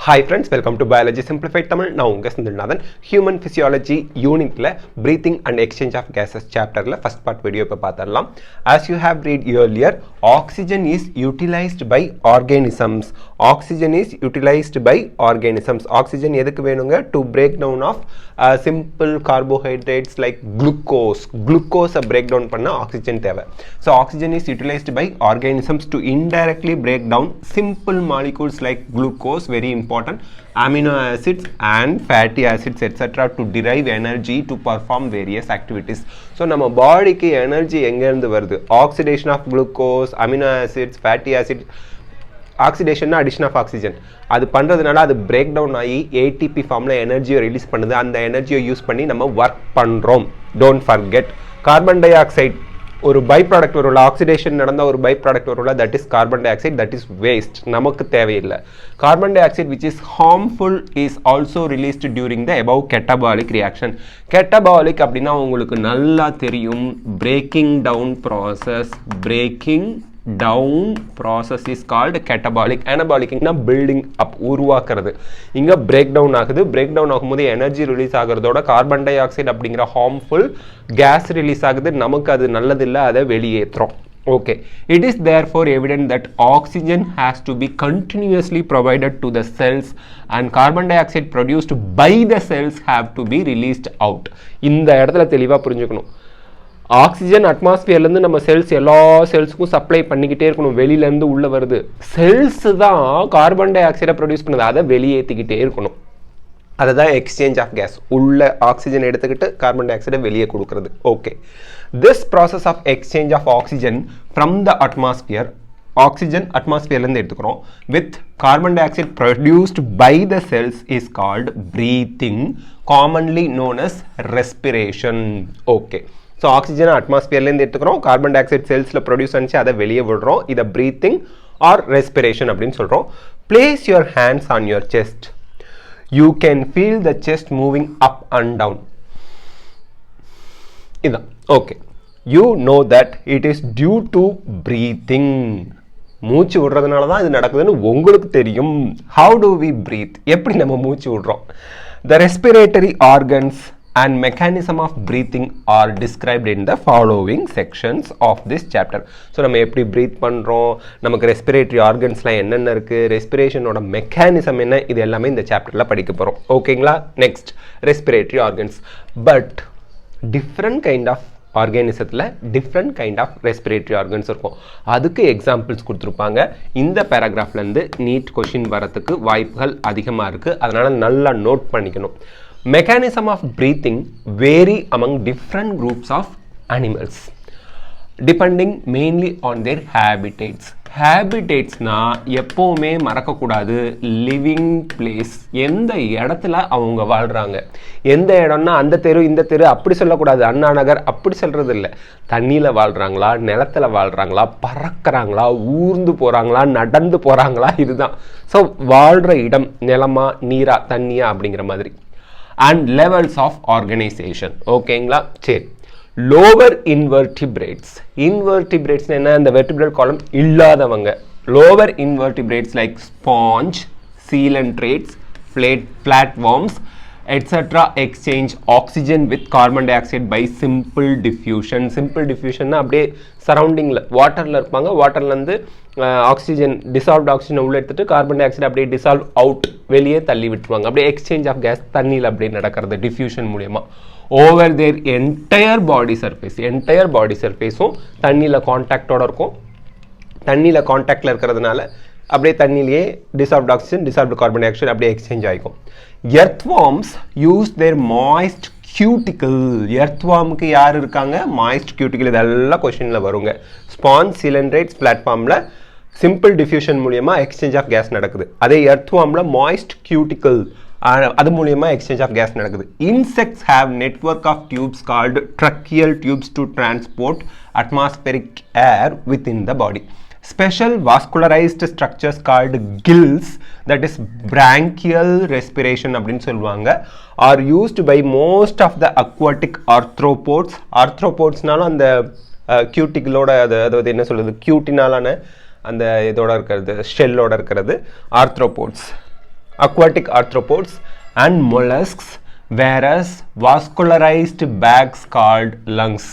Hi friends, welcome to Biology Simplified Tamil. Now unga Sindhanathan Human Physiology Unit la Breathing and Exchange of Gases chapter la first part video pa paathalam. As you have read earlier, oxygen is utilized by organisms. Oxygen is utilized by organisms. Oxygen edukku venunga to break down of simple carbohydrates like glucose. Glucose break down panna oxygen theva. So oxygen is utilized by organisms to indirectly break down simple molecules like glucose, very important, amino acids and fatty acids etc. to derive energy to perform various activities. So நம்ம பாடிக்கு energy எங்க இருந்து வருது? Oxidation of glucose, amino acids, fatty acids. ஆக்சிடேஷன்னா addition of oxygen அது பண்ணுறதுனால அது break down ஆகி ஏடிபி ஃபார்மில் எனர்ஜியை ரிலீஸ் பண்ணுது. அந்த எனர்ஜியை யூஸ் பண்ணி நம்ம ஒர்க் பண்ணுறோம். Don't forget carbon dioxide ஒரு பை ப்ராடக்ட் வரும்ல, ஆக்சிடேஷன் நடந்தால் ஒரு பை ப்ராடக்ட் வரும்ல, that is carbon dioxide, that is waste, நமக்கு தேவையில்லை. Carbon dioxide which is harmful is also released during the above catabolic reaction. Catabolic அப்படின்னா உங்களுக்கு நல்லா தெரியும், பிரேக்கிங் டவுன் ப்ராசஸ். பிரேக்கிங் down process is called catabolic. Anabolic na building up, உருவாக்குறது. இங்க break down ஆகுது. break down ஆகும்போது energy release ஆகிறதோட கார்பன் டை ஆக்சைடு அப்படிங்கிற ஹார்ம்ஃபுல் கேஸ் ரிலீஸ் ஆகுது. நமக்கு அது நல்லதில்லை, அதை வெளியேற்றுறோம். Okay, it is therefore evident that oxygen has to be continuously provided to the cells and carbon dioxide produced by the cells have to be released out. இந்த இடத்துல தெளிவா புரிஞ்சுக்கணும். ஆக்சிஜன் அட்மாஸ்பியர்லேருந்து நம்ம செல்ஸ் எல்லா செல்ஸுக்கும் சப்ளை பண்ணிக்கிட்டே இருக்கணும். வெளியிலேருந்து உள்ளே வருது, செல்ஸ் தான் கார்பன் டை ஆக்சைடை ப்ரொடியூஸ் பண்ணுது, அதை வெளியேற்றிக்கிட்டே இருக்கணும். அதை தான் எக்ஸ்சேஞ்ச் ஆஃப் கேஸ். உள்ள ஆக்சிஜன் எடுத்துக்கிட்டு கார்பன் டை ஆக்சைடை வெளியே கொடுக்கறது. Okay, this process of exchange of oxygen from the atmosphere, oxygen அட்மாஸ்பியர்லேருந்து எடுத்துக்கிறோம், with carbon dioxide produced by the cells is called breathing, commonly known as respiration. Okay, so ஆக்சிஜனை அட்மாஸ்பியர்லேருந்து எடுத்துக்கிறோம், கார்பன் டை ஆக்சைடு செல்ஸில் produce ஆனிச்சு, அதை வெளியே விடுறோம். இதை ப்ரீத்திங் ஆர் ரெஸ்பிரேஷன் அப்படின்னு சொல்கிறோம். Place your hands on your chest. You can feel the chest moving up and down. இதுதான். Okay, you know that it is due to breathing. மூச்சு விடுறதுனால தான் இது நடக்குதுன்னு உங்களுக்கு தெரியும். How do we breathe? எப்படி நம்ம மூச்சு விடுறோம்? The respiratory organs and mechanism of breathing are described in the following sections of this chapter. So நம்ம எப்படி breathe பண்றோம், நமக்கு ரெஸ்பிரேட்டரி ஆர்கன்ஸ்லாம் என்னென்ன இருக்கு, ரெஸ்பிரேஷனோட மெக்கானிசம் என்ன, இது எல்லாமே இந்த சாப்டர்ல படிக்க போறோம். ஓகேங்களா? Next, respiratory organs. But different kind of ஆர்கானிசத்தில் different kind of respiratory organs இருக்கும். அதுக்கு எக்ஸாம்பிள்ஸ் கொடுத்துருப்பாங்க. இந்த பேராகிராஃப்லேருந்து நீட் கொஷின் வரத்துக்கு வாய்ப்புகள் அதிகமாக இருக்குது. அதனால் நல்லா நோட் பண்ணிக்கணும். Mechanism of breathing vary among different groups of animals depending mainly on their habitats. ஹேபிடேட்ஸ்னா எப்போவுமே மறக்கக்கூடாது, லிவிங் பிளேஸ், எந்த இடத்துல அவங்க வாழ்கிறாங்க. எந்த இடம்னா அந்த தெரு இந்த தெரு அப்படி சொல்லக்கூடாது, அண்ணா நகர் அப்படி சொல்கிறது இல்லை. தண்ணியில் வாழ்கிறாங்களா, நிலத்தில் வாழ்கிறாங்களா, பறக்கிறாங்களா, ஊர்ந்து போகிறாங்களா, நடந்து போகிறாங்களா, இதுதான். ஸோ வாழ்கிற இடம் நிலமா நீரா தண்ணியா அப்படிங்கிற மாதிரி. And levels of organization. ஓகேங்களா? சரி, lower invertebrates. Invertebrates என்ன? இந்த vertebral column இல்லாதவங்க. Lower invertebrates like sponge, coelentrates, flatworms etc. exchange oxygen with carbon dioxide by simple diffusion. Simple diffusion னா அப்படியே சரௌண்டிங்கில் வாட்டரில் இருப்பாங்க, வாட்டர்லேருந்து ஆக்சிஜன் டிசால்வ்ட் ஆக்சிஜனை உள்ள எடுத்துட்டு கார்பன் டை ஆக்சைடு அப்படியே டிசால்வ் அவுட் வெளியே தள்ளி விட்டுருவாங்க. அப்படியே எக்ஸ்சேஞ்ச் ஆஃப் கேஸ் தண்ணியில் அப்படியே நடக்கிறது டிஃப்யூஷன் மூலயமா. Over there entire body surface, entire body சர்ஃபேஸும் தண்ணியில் கான்டாக்டோட இருக்கும். தண்ணியில் கான்டாக்டில் இருக்கிறதுனால அப்படியே தண்ணியிலேயே dissolved oxygen dissolved carbon dioxide அப்படியே எக்ஸ்சேஞ்ச் ஆகிக்கும். Earthworms use their moist cuticle. எர்த்வார்முக்கு யார் இருக்காங்க? Moist cuticle. இதெல்லாம் கொஸ்டினில் வருங்க. ஸ்பான்ஸ், சிலிண்ட்ரேட்ஸ், பிளாட்ஃபார்மில் சிம்பிள் டிஃப்யூஷன் மூலியமாக எக்ஸ்சேஞ்ச் ஆஃப் கேஸ் நடக்குது. அதே எர்த்வார்மில் மாய்ஸ்ட் கியூட்டிக்கல், அது மூலியமா எக்ஸ்சேஞ்ச் ஆஃப் கேஸ் நடக்குது. Insects have network of tubes called tracheal tubes to transport atmospheric air within the body. Special vascularized structures called gills, that is branchial respiration அப்படின்னு சொல்லுவாங்க, are used by most of the aquatic arthropods. arthropodsனாலும் அந்த கியூட்டிகளோட அதாவது என்ன சொல்லுது, கியூட்டினாலான அந்த இதோட இருக்கிறது, ஷெல்லோட இருக்கிறது arthropods. aquatic arthropods and mollusks, whereas vascularized bags called lungs.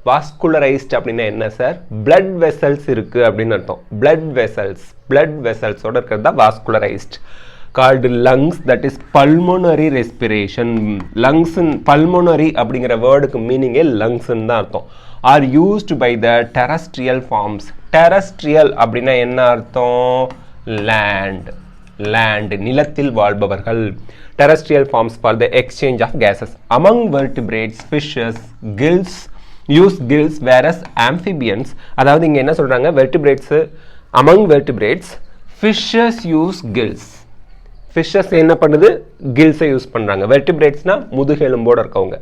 Vascularized அப்படின்னா என்ன சார்? blood vessels இருக்கு அப்படின்னு அர்த்தம். blood vessels ஓட இருக்கிறது தான் vascularized. called lungs, that is pulmonary respiration. lungs pulmonary அப்படிங்கிற வேர்டுக்கு மீனிங்கே lungs தான் அர்த்தம். are used by the terrestrial forms. terrestrial அப்படின்னா என்ன அர்த்தம்? land நிலத்தில் வாழ்பவர்கள். terrestrial forms for the exchange of gases. among vertebrates, fishes use gills, whereas amphibians, அதாவது இங்க என்ன சொல்றாங்க? vertebrates, among vertebrates, fishes use gills. fishes என்ன பண்ணுது? gills யூஸ் பண்றாங்க. vertebrates-னா முதுகெலும்போட இருக்கவங்க.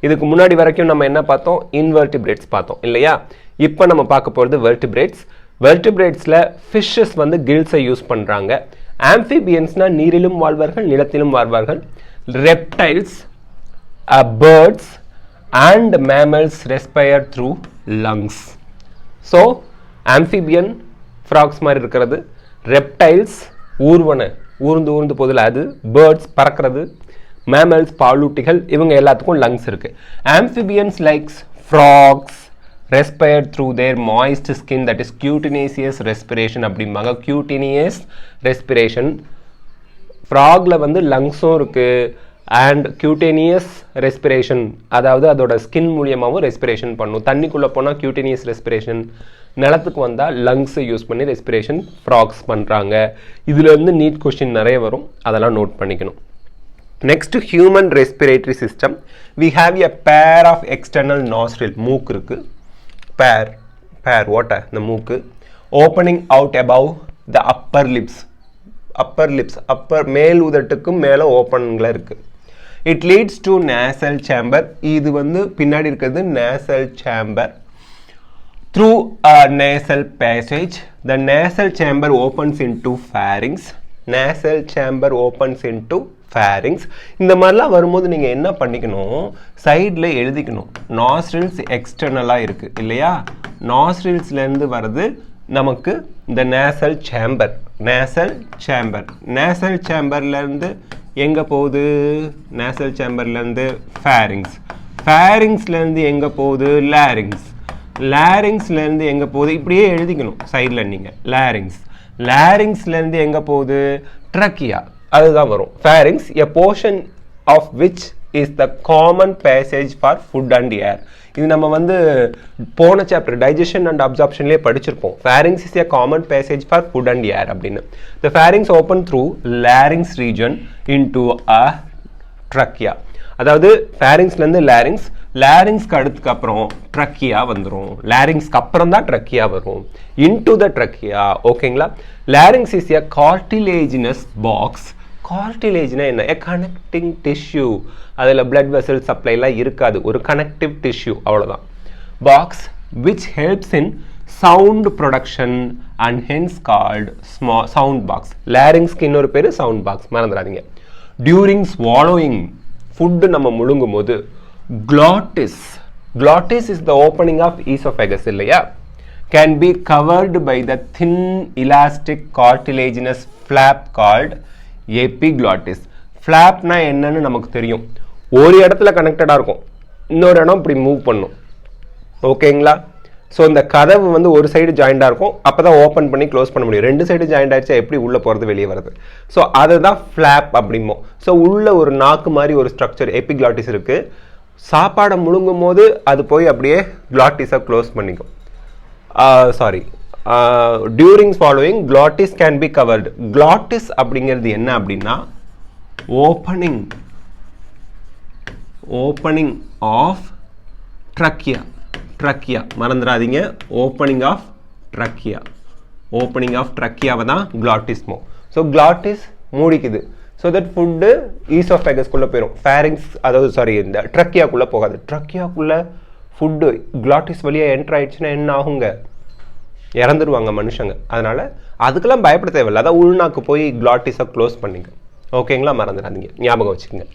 இதுக்கு முன்னாடி வரைக்கும் நம்ம என்ன பார்த்தோம்? invertebrates பார்த்தோம் இல்லையா? இப்போ நம்ம பார்க்க போறது vertebrates. vertebrates-ல fishes வந்து gills யூஸ் பண்றாங்க. amphibians-னா நீரிலும் வாழ்வார்கள், நிலத்திலும் வாழ்வார்கள். reptiles, birds and mammals respire through lungs. so amphibian frogs மாதிரி இருக்கிறது, reptiles ஊர்ந்து போதில் அது, birds பறக்கிறது, mammals பாலூட்டிகள், இவங்க எல்லாத்துக்கும் lungs இருக்கு. amphibians like frogs respire through their moist skin, that is cutaneous respiration அப்படிம்பாங்க. cutaneous respiration. frogல வந்து லங்ஸும் இருக்கு and cutaneous respiration, அதாவது அதோட ஸ்கின் மூலியமாகவும் ரெஸ்பிரேஷன் பண்ணும். தண்ணிக்குள்ளே போனால் cutaneous respiration, நிலத்துக்கு வந்தால் லங்ஸை யூஸ் பண்ணி ரெஸ்பிரேஷன் ஃப்ராக்ஸ் பண்ணுறாங்க. இதில் இருந்து நீட் கொஸ்டின் நிறைய வரும், அதெல்லாம் நோட் பண்ணிக்கணும். Next human respiratory system. We have a pair of external nostril, மூக்கு இருக்குது. பேர் ஓட்ட இந்த மூக்கு. Opening out above the upper lips, மேல் உதட்டுக்கும் மேலே ஓப்பன்ல இருக்குது. It leads to nasal chamber, இது வந்து பின்னாடி இருக்கிறது nasal chamber. Through a nasal passage, the nasal chamber opens into pharynx. Nasal chamber opens into pharynx. இந்த மாதிரிலாம் வரும்போது நீங்கள் என்ன பண்ணிக்கணும்? சைடில் எழுதிக்கணும். நாஸ்ட்ரில்ஸ் எக்ஸ்டர்னலாக இருக்குது இல்லையா? நாஸ்ட்ரில்ஸ்லேருந்து வர்றது நமக்கு இந்த நேசல் சேம்பர். நேசல் சேம்பர்லேருந்து எங்கே போகுது? நேசல் சேம்பர்லேருந்து ஃபேரிங்ஸ்லேருந்து எங்கே போகுது? லேரிங்ஸ்லேருந்து எங்கே போகுது? இப்படியே எழுதிக்கணும் சைடில் நீங்கள். லேரிங்ஸ்லேருந்து எங்கே போகுது? ட்ரக்கியா, அதுதான் வரும். Pharynx, a portion of which is the common passage for food and air. இது நம்ம வந்து போன சாப்டர் டைஜஷன் அண்ட் அப்சார்ப்ஷன்லேயே படிச்சிருப்போம். Pharynx is a common passage for food and air அப்படின்னு. The pharynx open through larynx region into a trachea. அதாவது ஃபேரிங்ஸ்லேருந்து லேரிங்ஸ்க்கு அடுத்துக்கு அப்புறம் ட்ரக்கியா வந்துடும். லேரிங்ஸ்க்கு அப்புறம் தான் ட்ரக்கியா வரும். Into the trachea. ஓகேங்களா? Larynx is a cartilaginous box. கார்டிலேஜ்னா என்ன? A connecting tissue. அதில் பிளட் வெசல் சப்ளைலாம் இருக்காது, ஒரு கனெக்டிவ் டிஷ்யூ, அவ்வளோதான். Box which helps in sound production and hence called sound box. லேரிங்ஸ்க்கு இன்னொரு பேர் சவுண்ட் பாக்ஸ், மறந்துடாதீங்க. டியூரிங் ஸ்வாலோயிங், ஃபுட்டு நம்ம முழுங்கும் போது glottis is the opening of esophagus இல்லையா? can be covered by the thin elastic cartilaginous flap called epiglottis. ஃப்ளாப்னா என்னன்னு நமக்கு தெரியும். ஒரு இடத்துல கனெக்டடாக இருக்கும், இன்னொரு இடம் இப்படி மூவ் பண்ணும். ஓகேங்களா? ஸோ இந்த கதவு வந்து ஒரு சைடு ஜாயிண்டாக இருக்கும், அப்போ தான் ஓப்பன் பண்ணி க்ளோஸ் பண்ண முடியும். ரெண்டு சைடு ஜாயிண்ட் ஆகிடுச்சா எப்படி உள்ளே போகிறது வெளியே வருது? ஸோ அதுதான் ஃப்ளாப் அப்படிமோ. ஸோ உள்ள ஒரு நாக்கு மாதிரி ஒரு ஸ்ட்ரக்சர் எபிக்ளாட்டிஸ் இருக்குது. சாப்பாடை முழுங்கும் போது அது போய் அப்படியே கிளாட்டிஸை க்ளோஸ் பண்ணிக்கும். During following glottis can be covered. glottis அப்படிங்கிறது என்ன அப்படின்னா ஓப்பனிங் ஆஃப் ட்ரக்கியா. மறந்துடாதீங்க, ஓப்பனிங் ஆஃப் ட்ரக்கியாவை தான் glottisமோ. ஸோ glottis மூடிக்குது. ஸோ தட் ஃபுட்டு ஈசோஃபேகஸ்குள்ளே போயிடும். ஃபேரிங்ஸ், அதாவது இந்த ட்ரக்கியாக்குள்ளே போகாது. ட்ரக்கியாக்குள்ளே ஃபுட்டு glottis வழியாக என்ட்ரு ஆயிடுச்சுன்னா என்ன ஆகுங்க? இறந்துருவாங்க மனுஷங்க. அதனால் அதுக்கெல்லாம் பயப்பட தேவையில்லை. அதான் உள்நாக்கு போய் glottis-ஐ க்ளோஸ் பண்ணிங்க. ஓகேங்களா? மறந்துடாதீங்க, ஞாபகம் வச்சுக்கோங்க.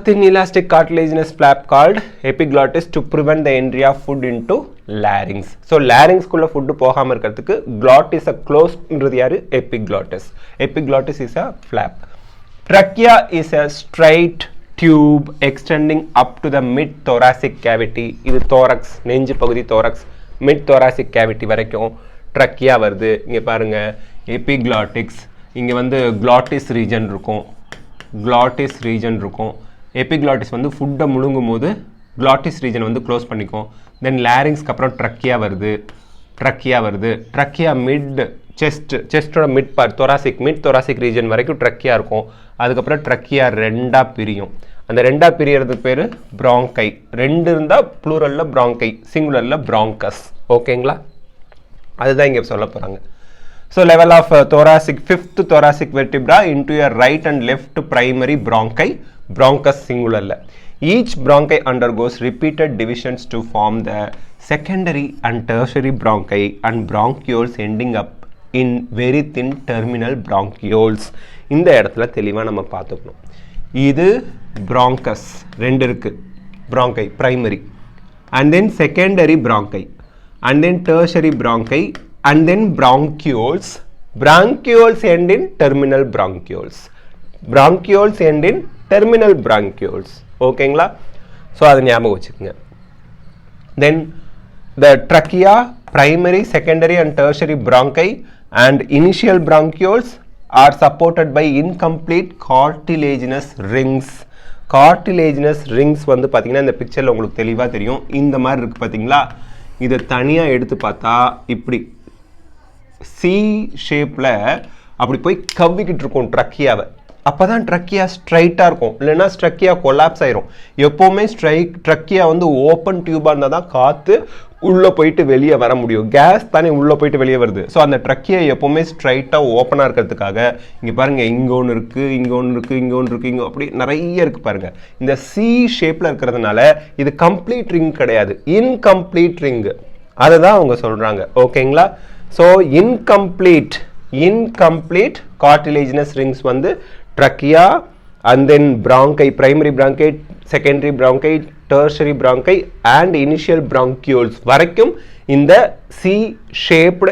thin elastic cartilaginous flap called epiglottis to prevent the entry of food into larynx. So larynx குள்ள food போகாம இருக்கிறதுக்கு glottis close ன்றது யாரு? Epiglottis. Epiglottis is a flap. Trachea is a straight tube extending up to the mid thoracic cavity. இது thorax, நெஞ்சு பகுதி thorax, mid thoracic cavity வரைக்கும் trachea வருது. இங்க பாருங்க epiglottis, இங்க வந்து glottis region இருக்கும், glottis region இருக்கும். epiglottis வந்து ஃபுட்டை முழுங்கும் போது glottis region வந்து க்ளோஸ் பண்ணிக்கும். தென் லாரிங்ஸ்க்கு அப்புறம் trachea வருது. trachea mid செஸ்டோட mid part mid thoracic region வரைக்கும் trachea இருக்கும். அதுக்கப்புறம் trachea ரெண்டா பிரியும். அந்த ரெண்டா பிரியறதுக்கு பேரு bronchi. ரெண்டு இருந்தா ப்ளூரல்ல bronchi, சிங்குலர்ல bronchus. ஓகேங்களா? அதுதான் இங்க சொல்ல போறாங்க. So level of thoracic, fifth thoracic vertebra into your right and left primary bronchi, bronchus singularல. Each bronchi undergoes repeated divisions to form the secondary and tertiary bronchi and bronchioles ending up in very thin terminal bronchioles. இந்த இடத்துல தெளிவா நம்ம பார்த்துக்கணும். இது bronchus ரெண்டு இருக்கு, bronchi primary, and then secondary bronchi, and then tertiary bronchi, and then bronchioles. Bronchioles end in terminal bronchioles. Bronchioles end in terminal bronchioles. ஓகேங்களா? So அதை ஞாபகம் வச்சுக்கோங்க. Then the trachea, primary, secondary and tertiary bronchi and initial bronchioles are supported by incomplete cartilaginous rings. Cartilaginous rings வந்து பார்த்தீங்கன்னா இந்த பிக்சரில் உங்களுக்கு தெளிவாக தெரியும். இந்த மாதிரி இருக்குது பார்த்தீங்களா? இதை தனியாக எடுத்து பார்த்தா இப்படி சி ஷேப்பில் அப்படி போய் கவ்விக்கிட்டு இருக்கும் ட்ரக்கியாவை. அப்போ தான் ட்ரக்கியா ஸ்ட்ரைட்டாக இருக்கும், இல்லைன்னா ட்ரக்கியா கொலாப்ஸ் ஆயிரும். எப்போவுமே ட்ரக்கியா வந்து ஓப்பன் டியூபாக இருந்தால் தான் காற்று உள்ளே போயிட்டு வெளியே வர முடியும். கேஸ் தானே உள்ளே போயிட்டு வெளியே வருது. ஸோ அந்த ட்ரக்கியா எப்போவுமே ஸ்ட்ரைட்டாக ஓப்பனாக இருக்கிறதுக்காக இங்கே பாருங்கள், இங்கே ஒன்று இருக்குது, இங்கே ஒன்று இருக்குது, இங்கே ஒன்று இருக்குது, இங்கே அப்படி நிறைய இருக்குது பாருங்கள். இந்த சி ஷேப்பில் இருக்கிறதுனால இது கம்ப்ளீட் ரிங் கிடையாது, இன்கம்ப்ளீட் ரிங். அதை தான் அவங்க சொல்கிறாங்க. ஓகேங்களா? ஸோ இன்கம்ப்ளீட் cartilaginous rings வந்து trachea and then bronchi, primary bronchi, secondary bronchi, tertiary bronchi and initial bronchioles வரைக்கும் இந்த C shaped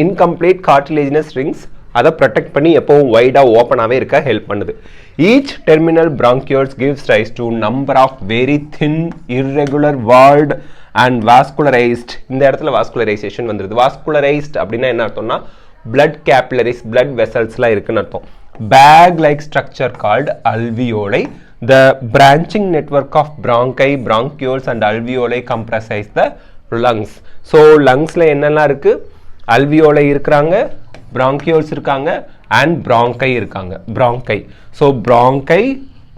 incomplete cartilaginous rings அதை ப்ரொடெக்ட் பண்ணி எப்பவும் வைடாக ஓப்பனாகவே இருக்க ஹெல்ப் பண்ணுது. Each terminal bronchioles gives rise to number of very thin irregular walled and vascularized. இந்த இடத்துல vascularization வந்துருது. vascularized அப்படின்னா என்ன அர்த்தம்னா blood capillaries, blood vesselsலாம் இருக்குன்னு அர்த்தம். bag like structure called alveoli. The branching network of bronchi, bronchioles and alveoli comprises the lungs. So lungsல என்னெல்லாம் இருக்கு? alveoli இருக்கிறாங்க, bronchioles இருக்காங்க and bronchi இருக்காங்க. bronchi. So bronchi,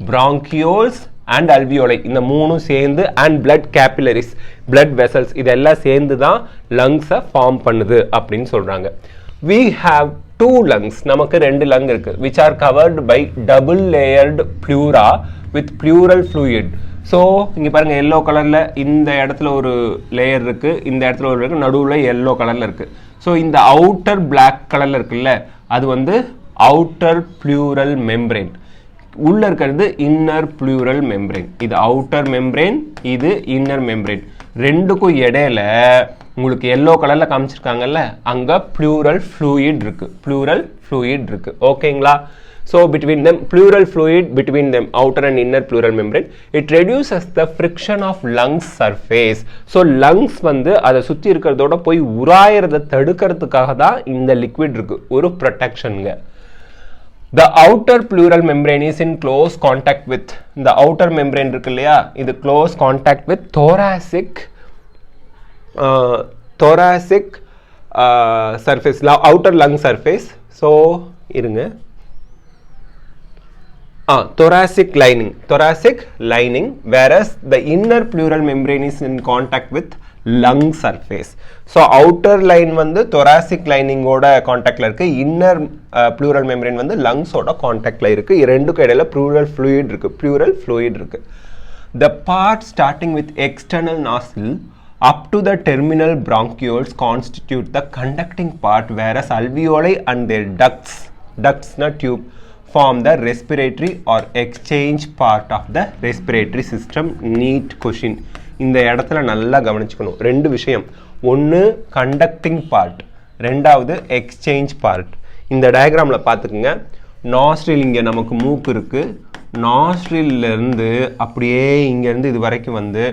bronchioles and alveoli இந்த மூணும் சேர்ந்து and blood capillaries, blood vessels இதெல்லாம் சேர்ந்து தான் lungs-அ ஃபார்ம் பண்ணுது அப்படின்னு சொல்றாங்க. We have two lungs. நமக்கு ரெண்டு lung இருக்கு, which are covered by double layered pleura with pleural fluid. So இங்கே பாருங்கள், எல்லோ கலரில் இந்த இடத்துல ஒரு லேயர் இருக்குது, இந்த இடத்துல ஒரு இருக்குது, நடுவில் எல்லோ கலரில் இருக்குது. ஸோ இந்த அவுட்டர் பிளாக் கலரில் இருக்குல்ல, அது வந்து அவுட்டர் பிளூரல் மெம்பரேன். உள்ளே இருக்கிறது இன்னர் பிளூரல் மெம்பரேன். இது அவுட்டர் மெம்பரேன், இது இன்னர் மெம்பரேன். ரெண்டுக்கும் இடையில உங்களுக்கு எல்லோ கலரில் காமிச்சிருக்காங்கல்ல, அங்கே பிளூரல் ஃப்ளூயிட் இருக்குது, பிளூரல் ஃப்ளூயிட் இருக்குது. ஓகேங்களா? So between them, pleural fluid between them, outer and inner pleural membrane, it reduces the friction of lungs surface. So lungs வந்து அதை சுற்றி இருக்கிறதோட போய் உராயறதை தடுக்கிறதுக்காக தான் இந்த லிக்விட் இருக்கு, ஒரு ப்ரொடெக்ஷனுங்க. The outer pleural membrane is in close contact with, இந்த outer membrane இருக்கு இல்லையா, இது close contact with thoracic surface, outer lung surface. So இருங்க, thoracic lining, whereas the inner pleural membrane is in contact with lung surface. So outer line வந்து thoracic lining ஓட கான்டாக்ட்ல இருக்கு, inner pleural membrane வந்து lungs ஓட கான்டாக்ட்ல இருக்கு. ரெண்டுக்கு இடையில pleural fluid இருக்கு. The part starting with external nostril up to the terminal bronchioles constitute the conducting part, whereas alveoli and their ducts na tube form the respiratory or exchange part of the respiratory system. Neat question. இந்த இடத்துல நல்லா கவனிச்சுக்கணும். ரெண்டு விஷயம். ஒன்று conducting part, ரெண்டாவது exchange part. இந்த டயக்ராம்ல பார்த்துக்குங்க. நாஸ்ட்ரில் இங்கே நமக்கு மூக்கு இருக்கு. நாஸ்ட்ரிலிருந்து அப்படியே இங்கேருந்து இது வரைக்கும் வந்து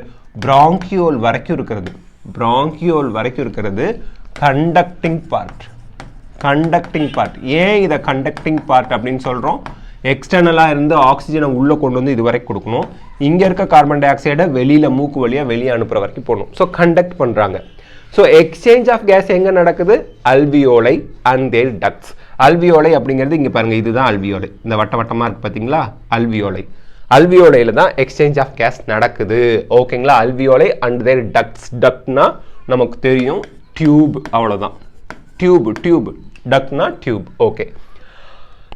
bronchiole வரைக்கும் இருக்கிறது. bronchiole வரைக்கும் இருக்கிறது conducting part. conducting part. ஏன் இதை conducting part அப்படின்னு சொல்கிறோம்? எக்ஸ்டர்னலாக இருந்து ஆக்சிஜனை உள்ளே கொண்டு வந்து இது வரைக்கும் கொடுக்கணும். இங்கே இருக்க கார்பன் டை ஆக்சைடை வெளியில் மூக்கு வழியாக வெளியே அனுப்புகிற வரைக்கும் போகணும். ஸோ கண்டக்ட் பண்ணுறாங்க. ஸோ எக்ஸ்சேஞ்ச் ஆஃப் கேஸ் எங்கே நடக்குது? Alveoli and their ducts. Alveoli அப்படிங்கிறது இங்கே பாருங்கள், இதுதான் அல்வியோலை. இந்த வட்டமாக இருக்குது பார்த்தீங்களா? அல்வியோலை. அல்வியோலையில் தான் எக்ஸ்சேஞ்ச் ஆஃப் கேஸ் நடக்குது. ஓகேங்களா? Alveoli and their ducts. டக்ட்னா நமக்கு தெரியும், டியூப், அவ்வளோதான். டியூப் டக்ட்னா tube. Okay.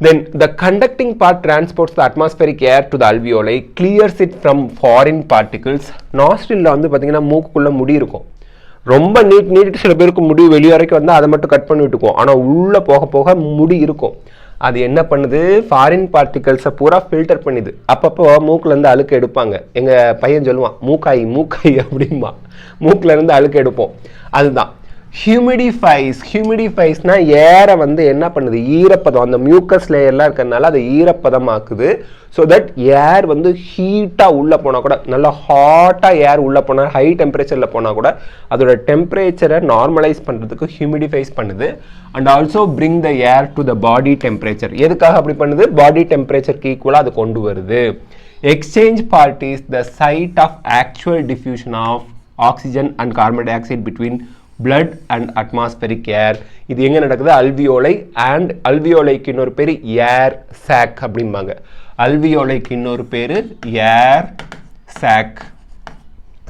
Then the conducting part transports the atmospheric air to the alveoli, clears it from foreign particles. nostril வந்து பார்த்தீங்கன்னா மூக்குக்குள்ளே முடி இருக்கும். ரொம்ப நீட்டு சில பேருக்கு முடி வெளியே வரைக்கும் வந்து அதை மட்டும் கட் பண்ணி விட்டுக்குவோம். ஆனால் உள்ளே போக போக முடி இருக்கும். அது என்ன பண்ணுது? ஃபாரின் பார்ட்டிகல்ஸை பூரா ஃபில்டர் பண்ணுது. அப்பப்போ மூக்குலேருந்து அழுக்கு எடுப்பாங்க. எங்கள் பையன் சொல்லுவான், மூக்காய் அப்படிமா. மூக்கிலேருந்து அழுக்கு எடுப்போம். அதுதான் ஹியூமிடிஃபைஸ்னா ஏரை வந்து என்ன பண்ணுது? ஈரப்பதம், அந்த மியூக்கஸ் லேயர்லாம் இருக்கிறதுனால அதை ஈரப்பதமாக்குது. ஸோ தட் ஏர் வந்து ஹீட்டாக உள்ளே போனால் கூட, நல்லா ஹாட்டாக ஏர் உள்ளே போனால், ஹை டெம்பரேச்சரில் போனால் கூட அதோட டெம்பரேச்சரை நார்மலைஸ் பண்ணுறதுக்கு ஹியூமிடிஃபைஸ் பண்ணுது. And also bring the air to the body temperature. எதுக்காக அப்படி பண்ணுது? பாடி டெம்பரேச்சருக்கு ஈக்குவலாக அது கொண்டு வருது. Exchange part is the site of actual diffusion of oxygen and carbon dioxide between blood and atmospheric air. இது எங்க நடக்குது? அல்வியோலை. அண்ட் அல்வியோலைக்கு இன்னொரு பேர் ஏர் சாக் அப்படிம்பாங்க. அல்வியோலைக்கு இன்னொரு பேர் ஏர் சாக்.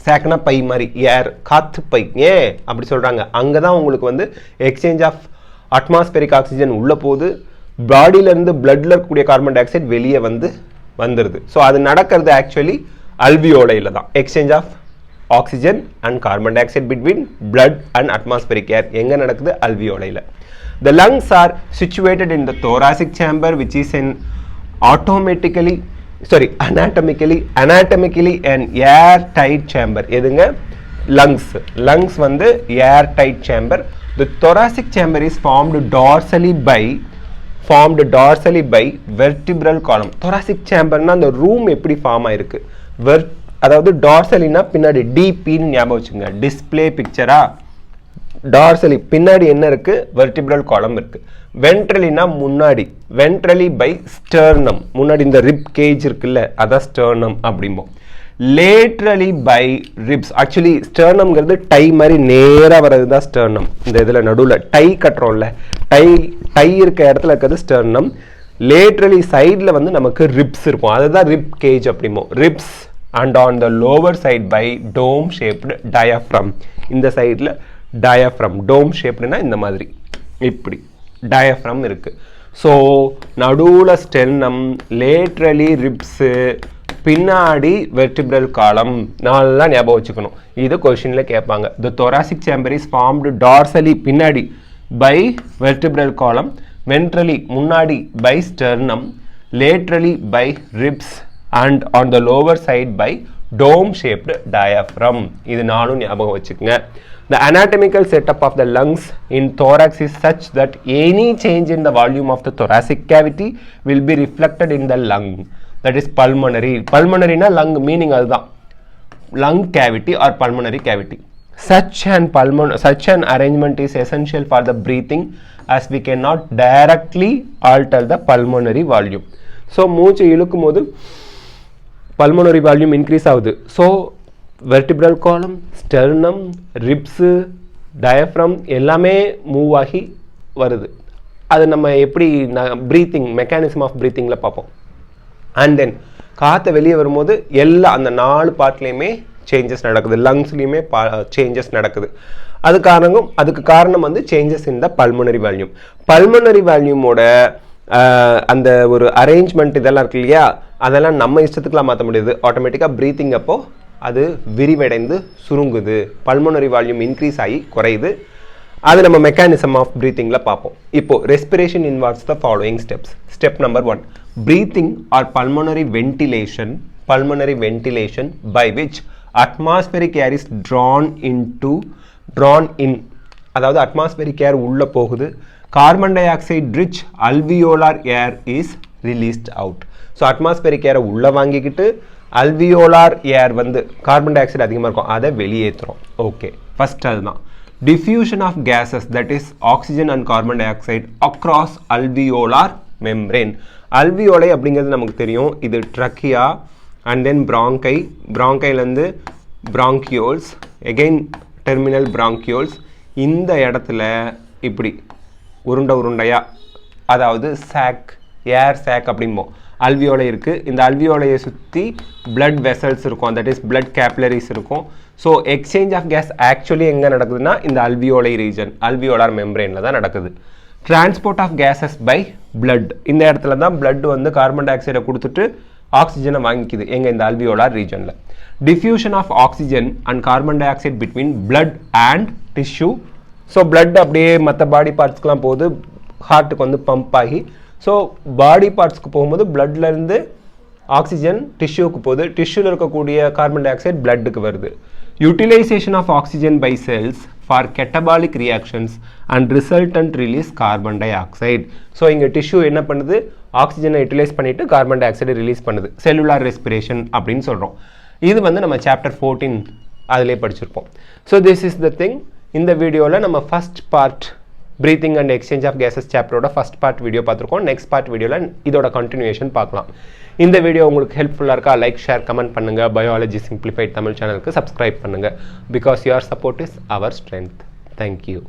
சாக்னா பை மாதிரி, ஏர் காத்து பை. ஏன் அப்படி சொல்றாங்க? அங்கதான் உங்களுக்கு வந்து எக்ஸ்சேஞ்ச் ஆஃப் அட்மாஸ்பெரிக் ஆக்சிஜன் உள்ள போகுது. பாடியிலேருந்து பிளட்ல இருக்கக்கூடிய கார்பன் டை ஆக்சைடு வெளியே வந்துடுது. ஸோ அது நடக்கிறது ஆக்சுவலி அல்வியோலையில் தான். Exchange of oxygen and carbon dioxide between blood and atmospheric air எங்க நடக்குது? அல்வியோலையில். The lungs are situated in the thoracic chamber which is an anatomically an airtight chamber. எதுங்க? lungs வந்து airtight chamber. The thoracic chamber is formed dorsally by vertebral column. thoracic chamberனா அந்த room எப்படி form ஆயிருக்கு? அதாவது டார்சலினா பின்னாடி, டிபின்னு ஞாபகம் வச்சுங்க. டிஸ்பிளே பிக்சரா? டார்சலி பின்னாடி என்ன இருக்கு? வெர்டிபிரல் காலம் இருக்கு. வென்ட்ரலினா முன்னாடி, வென்ட்ரலி பை ஸ்டர்னம். முன்னாடி இந்த ரிப் கேஜ் இருக்குல்ல, அதான் ஸ்டர்னம் அப்படிம்போம். Laterally by ribs. ஆக்சுவலி ஸ்டர்னம்ங்கிறது டை மாதிரி நேராக வர்றது தான் ஸ்டர்னம். இந்த இதில் நடுவில் டை கட்டுறோம்ல, டை இருக்க இடத்துல இருக்கிறது ஸ்டர்னம். லேட்ரலி சைடில் வந்து நமக்கு ரிப்ஸ் இருக்கும், அதுதான் ரிப் கேஜ் அப்படிம்போம். Ribs and on the lower side by dome shaped diaphragm. இந்த சைடில் diaphragm, dome shapedனா இந்த மாதிரி இப்படி diaphragm இருக்கு. ஸோ நடுவில் ஸ்டெர்னம், லேட்ரலி ரிப்ஸு, பின்னாடி வெர்டிபிரல் காலம். நல்லா ஞாபகம் வச்சுக்கணும். இது கொஸ்டினில் கேட்பாங்க. The thoracic chamber is formed dorsally பின்னாடி by vertebral column, ventrally முன்னாடி by sternum, laterally by ribs and on the lower side by dome shaped diaphragm. இது நானும் ஞாபகம் வச்சுக்கங்க. The anatomical setup of the lungs in thorax is such that any change in the volume of the thoracic cavity will be reflected in the lung. That is pulmonary. Pulmonary na lung meaning அதுதான், lung cavity or pulmonary cavity. Such an arrangement is essential for the breathing as we cannot directly alter the pulmonary volume. So மூச்சு இழுக்கும் போது pulmonary volume increase ஆகுது. So vertebral காலம், sternum, ribs, diaphragm எல்லாமே move ஆகி வருது. அது நம்ம எப்படி ப்ரீத்திங் மெக்கானிசம் ஆஃப் ப்ரீத்திங்கில் பார்ப்போம். அண்ட் தென் காற்றை வெளியே வரும்போது எல்லா அந்த 4 பார்ட்லேயுமே சேஞ்சஸ் நடக்குது. லங்ஸ்லேயுமே சேஞ்சஸ் நடக்குது. அதுக்கு காரணம் வந்து changes in the pulmonary volume. Pulmonary வால்யூமோட அந்த ஒரு அரேஞ்ச்மெண்ட் இதெல்லாம் இருக்கு இல்லையா, அதெல்லாம் நம்ம இஷ்டத்துக்குலாம் மாற்ற முடியாது. ஆட்டோமேட்டிக்காக ப்ரீத்திங் அப்போ அது விரிவடைந்து சுருங்குது. பல்மோனரி வால்யூம் இன்க்ரீஸ் ஆகி குறையுது. அது நம்ம மெக்கானிசம் ஆஃப் ப்ரீத்திங்கில் பார்ப்போம். இப்போ respiration involves the following steps. Step number 1, breathing or pulmonary ventilation by which atmospheric air is drawn in அதாவது atmospheric air உள்ள போகுது, carbon dioxide rich alveolar air is released out. So atmospheric air உள்ள வாங்கிக்கிட்டு alveolar air வந்து carbon dioxide அதிகமாக இருக்கும், அதை வெளியேற்றுறோம். Okay, first அதுதான். diffusion of gases, that is oxygen and carbon dioxide across alveolar membrane. alveoli அப்படிங்கிறது நமக்கு தெரியும், இது trachea and then bronchiலேருந்து bronchioles, again terminal bronchioles. இந்த இடத்துல இப்படி உருண்டையா, அதாவது சாக், ஏர் சாக் அப்படிம்போம், alveoli இருக்குது. இந்த alveoli-யை சுற்றி blood vessels இருக்கும், that is blood capillaries இருக்கும். So exchange of gas actually எங்கே நடக்குதுன்னா இந்த alveoli region, alveolar membrane-ல தான் நடக்குது. Transport of gases by blood, இந்த இடத்துல தான் blood வந்து கார்பன் டை ஆக்சைடை கொடுத்துட்டு ஆக்சிஜனை வாங்கிக்குது, எங்கே இந்த alveolar region-ல. Diffusion of oxygen and carbon dioxide between blood and tissue. So blood அப்படியே மற்ற பாடி பார்ட்ஸ்க்கெலாம் போகுது, ஹார்ட்டுக்கு வந்து பம்ப் ஆகி, ஸோ பாடி பார்ட்ஸ்க்கு போகும்போது bloodலேருந்து ஆக்சிஜன் டிஷ்யூக்கு போகுது, டிஷ்யூவில் இருக்கக்கூடிய கார்பன் டை ஆக்சைடு பிளட்டுக்கு வருது. Utilisation of oxygen by cells for catabolic reactions and resultant release carbon dioxide. So இங்கே டிஷ்யூ என்ன பண்ணுது, ஆக்சிஜனை யூட்டிலைஸ் பண்ணிவிட்டு கார்பன் டை ஆக்சைடை ரிலீஸ் பண்ணுது, செல்லுலார் ரெஸ்பிரேஷன் அப்படின்னு சொல்கிறோம். இது வந்து நம்ம சாப்டர் 14 அதிலே படிச்சிருப்போம். So this is the thing. இந்த வீடியோவில் நம்ம first part breathing and exchange of gases சாப்டரோட ஃபஸ்ட் பார்ட் வீடியோ பார்த்துருக்கோம். நெக்ஸ்ட் பார்ட் வீடியோவில் இதோட கண்டினியூஷன் பார்க்கலாம். இந்த வீடியோ உங்களுக்கு ஹெல்ப்ஃபுல்லாக இருக்கா? லைக், ஷேர், கமெண்ட் பண்ணுங்கள். பயாலஜி சிம்பிளிஃபைட் தமிழ் சேனலுக்கு சப்ஸ்கிரைப் பண்ணுங்கள். Because your support is our strength. Thank you.